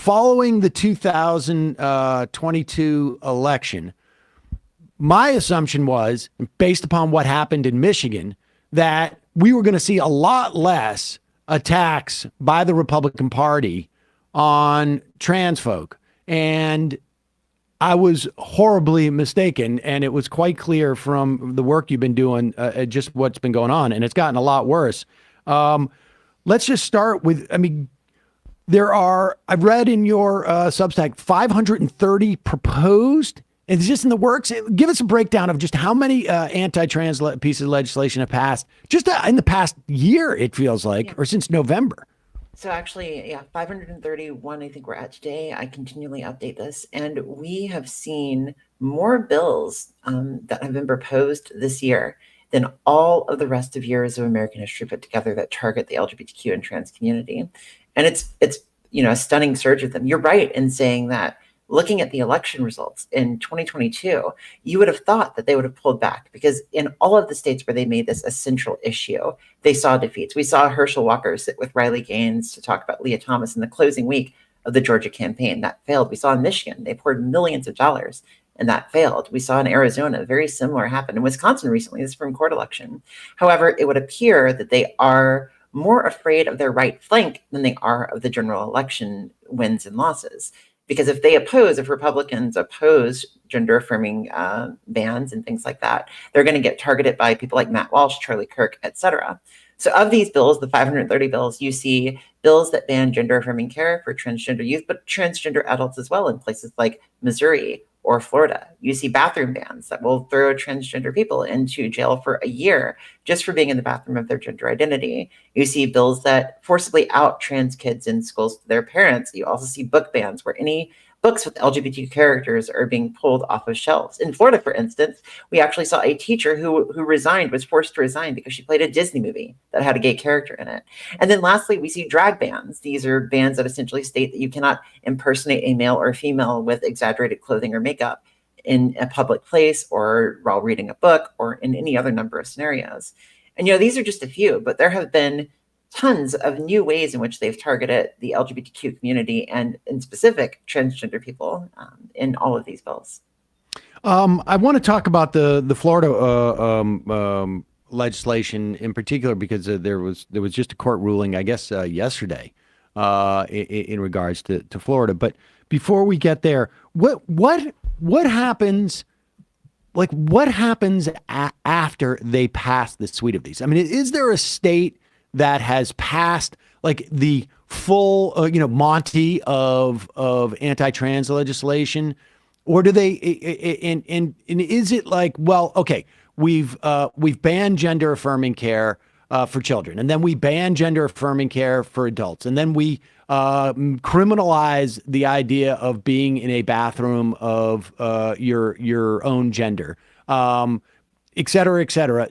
following the 2022 election, my assumption was, based upon what happened in Michigan, that we were going to see a lot less attacks by the Republican Party on trans folk. And I was horribly mistaken. And it was quite clear from the work you've been doing, just what's been going on. And it's gotten a lot worse. Let's just start with, I've read in your Substack, 530 proposed. It's just in the works. Give us a breakdown of just how many anti-trans pieces of legislation have passed just in the past year, it feels like, or since November. So actually, 531, I think we're at today. I continually update this. And we have seen more bills that have been proposed this year than all of the rest of years of American history put together that target the LGBTQ and trans community. And it's a stunning surge of them. You're right in saying that looking at the election results in 2022, you would have thought that they would have pulled back, because in all of the states where they made this a central issue, they saw defeats. We saw Herschel Walker sit with Riley Gaines to talk about Leah Thomas in the closing week of the Georgia campaign. That failed. We saw in Michigan, they poured millions of dollars, and that failed. We saw in Arizona, very similar happened. In Wisconsin recently, the Supreme Court election. However, it would appear that they are more afraid of their right flank than they are of the general election wins and losses. Because if Republicans oppose gender affirming bans and things like that, they're going to get targeted by people like Matt Walsh, Charlie Kirk, et cetera. So of these bills, the 530 bills, you see bills that ban gender affirming care for transgender youth, but transgender adults as well in places like Missouri or Florida. You see bathroom bans that will throw transgender people into jail for a year just for being in the bathroom of their gender identity. You see bills that forcibly out trans kids in schools to their parents. You also see book bans where any books with LGBTQ characters are being pulled off of shelves. In Florida, for instance, we actually saw a teacher who was forced to resign because she played a Disney movie that had a gay character in it. And then lastly, we see drag bans. These are bans that essentially state that you cannot impersonate a male or female with exaggerated clothing or makeup in a public place or while reading a book or in any other number of scenarios. And, these are just a few, but there have been tons of new ways in which they've targeted the LGBTQ community and in specific transgender people in all of these bills. I want to talk about the Florida legislation in particular, because there was just a court ruling, I guess, yesterday in regards to Florida. But before we get there, what happens? Like, what happens after they pass the suite of these? Is there a state that has passed like the full, Monty of anti-trans legislation, or do they? And is it like, well, okay, we've banned gender affirming care for children, and then we ban gender affirming care for adults, and then we criminalize the idea of being in a bathroom of your own gender, et cetera, et cetera.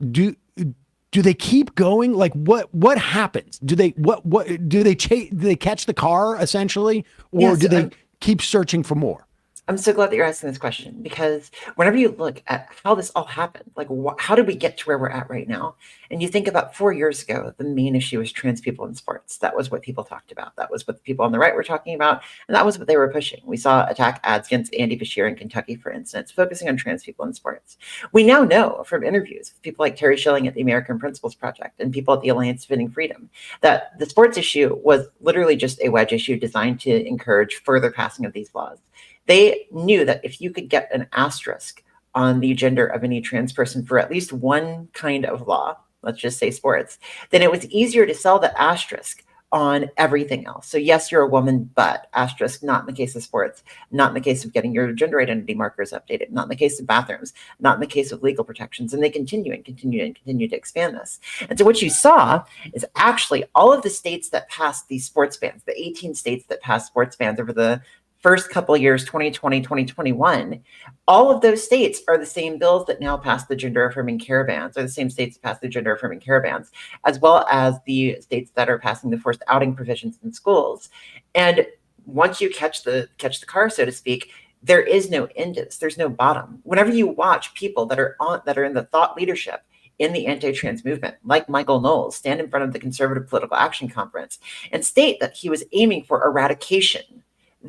Do they keep going? Like, what happens? Do they catch the car essentially, or do they keep searching for more? I'm so glad that you're asking this question, because whenever you look at how this all happened, like how did we get to where we're at right now? And you think about 4 years ago, the main issue was trans people in sports. That was what people talked about. That was what the people on the right were talking about. And that was what they were pushing. We saw attack ads against Andy Bashir in Kentucky, for instance, focusing on trans people in sports. We now know from interviews with people like Terry Schilling at the American Principles Project and people at the Alliance Defending Freedom that the sports issue was literally just a wedge issue designed to encourage further passing of these laws. They knew that if you could get an asterisk on the gender of any trans person for at least one kind of law, let's just say sports, then it was easier to sell the asterisk on everything else. So yes, you're a woman, but asterisk, not in the case of sports, not in the case of getting your gender identity markers updated, not in the case of bathrooms, not in the case of legal protections. And they continue to expand this. And so what you saw is actually all of the states that passed these sports bans, the 18 states that passed sports bans over the first couple of years, 2020, 2021, all of those states are the same bills that now pass the gender affirming care bans, or the same states that pass the gender affirming care bans, as well as the states that are passing the forced outing provisions in schools. And once you catch the car, so to speak, there is no end to this. There's no bottom. Whenever you watch people that are in the thought leadership in the anti-trans movement, like Michael Knowles, stand in front of the Conservative Political Action Conference and state that he was aiming for eradication,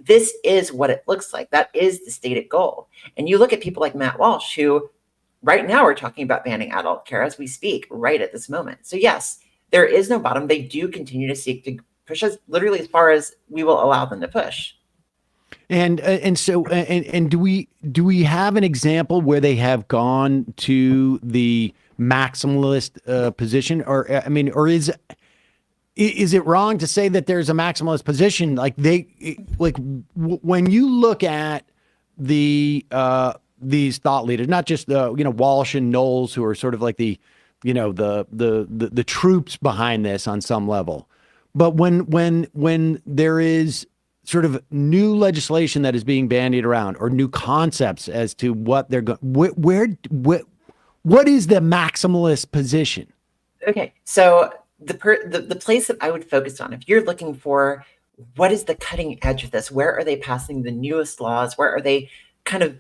this is what it looks like. That is the stated goal. And you look at people like Matt Walsh, who right now are talking about banning adult care as we speak, right at this moment. So yes, there is no bottom. They do continue to seek to push us literally as far as we will allow them to push. And do we have an example where they have gone to the maximalist position, or I mean, or is it wrong to say that there's a maximalist position? When you look at these thought leaders, not just Walsh and Knowles, who are sort of like the troops behind this on some level, but when there is sort of new legislation that is being bandied around, or new concepts as to what they're going, what is the maximalist position? Okay, so the place that I would focus on, if you're looking for what is the cutting edge of this, where are they passing the newest laws, where are they kind of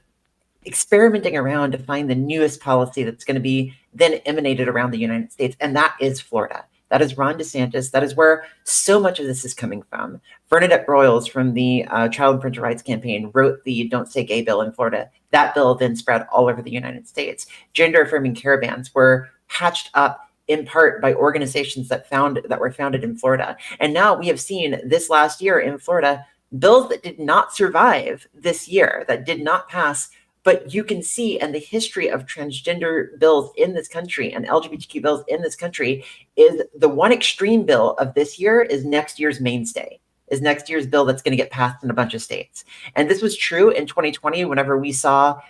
experimenting around to find the newest policy that's going to be then emanated around the United States, and that is Florida. That is Ron DeSantis. That is where so much of this is coming from. Bernadette Broyles from the Child and Parental Rights Campaign wrote the Don't Say Gay bill in Florida. That bill then spread all over the United States. Gender-affirming care bans were hatched up in part by organizations that were founded in Florida. And now we have seen this last year in Florida, bills that did not survive this year, that did not pass. But you can see, and the history of transgender bills in this country and LGBTQ bills in this country is the one extreme bill of this year is next year's mainstay, is next year's bill that's going to get passed in a bunch of states. And this was true in 2020, whenever we saw,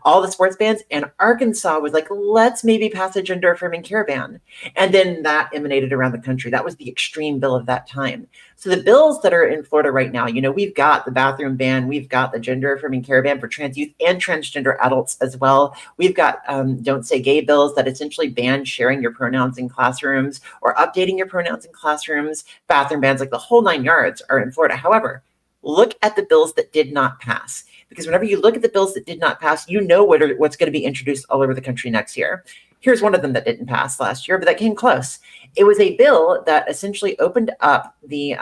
all the sports bans, and Arkansas was like, let's maybe pass a gender affirming care ban. And then that emanated around the country. That was the extreme bill of that time. So the bills that are in Florida right now, we've got the bathroom ban, we've got the gender affirming care ban for trans youth and transgender adults as well. We've got Don't Say Gay bills that essentially ban sharing your pronouns in classrooms or updating your pronouns in classrooms. Bathroom bans, like the whole 9 yards, are in Florida. However, look at the bills that did not pass, because whenever you look at the bills that did not pass, what's going to be introduced all over the country next year. Here's one of them that didn't pass last year, but that came close. It was a bill that essentially opened up the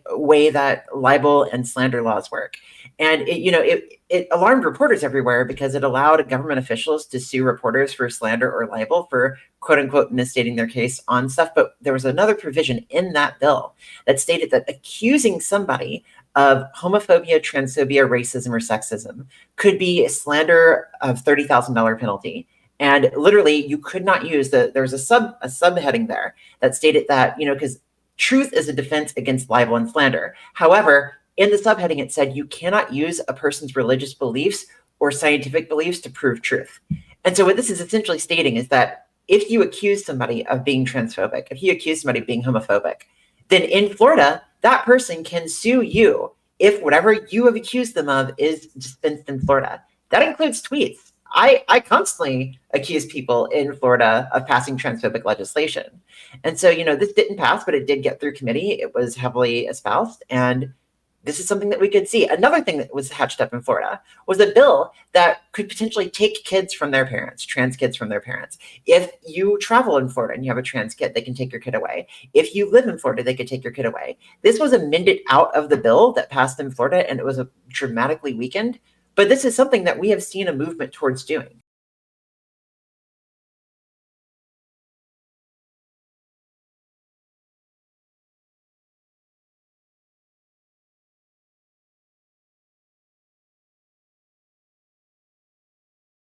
way that libel and slander laws work. And it alarmed reporters everywhere, because it allowed government officials to sue reporters for slander or libel for quote unquote misstating their case on stuff. But there was another provision in that bill that stated that accusing somebody of homophobia, transphobia, racism, or sexism could be a slander of $30,000 penalty. And literally, you could not use there was a subheading there that stated that, because truth is a defense against libel and slander. However, in the subheading, it said you cannot use a person's religious beliefs or scientific beliefs to prove truth. And so what this is essentially stating is that if you accuse somebody of being transphobic, if you accuse somebody of being homophobic, then in Florida, that person can sue you if whatever you have accused them of is dispensed in Florida. That includes tweets. I constantly accuse people in Florida of passing transphobic legislation. And so, this didn't pass, but it did get through committee. It was heavily espoused. And this is something that we could see. Another thing that was hatched up in Florida was a bill that could potentially take kids from their parents, trans kids from their parents. If you travel in Florida and you have a trans kid, they can take your kid away. If you live in Florida, they could take your kid away. This was amended out of the bill that passed in Florida, and it was dramatically weakened. But this is something that we have seen a movement towards doing.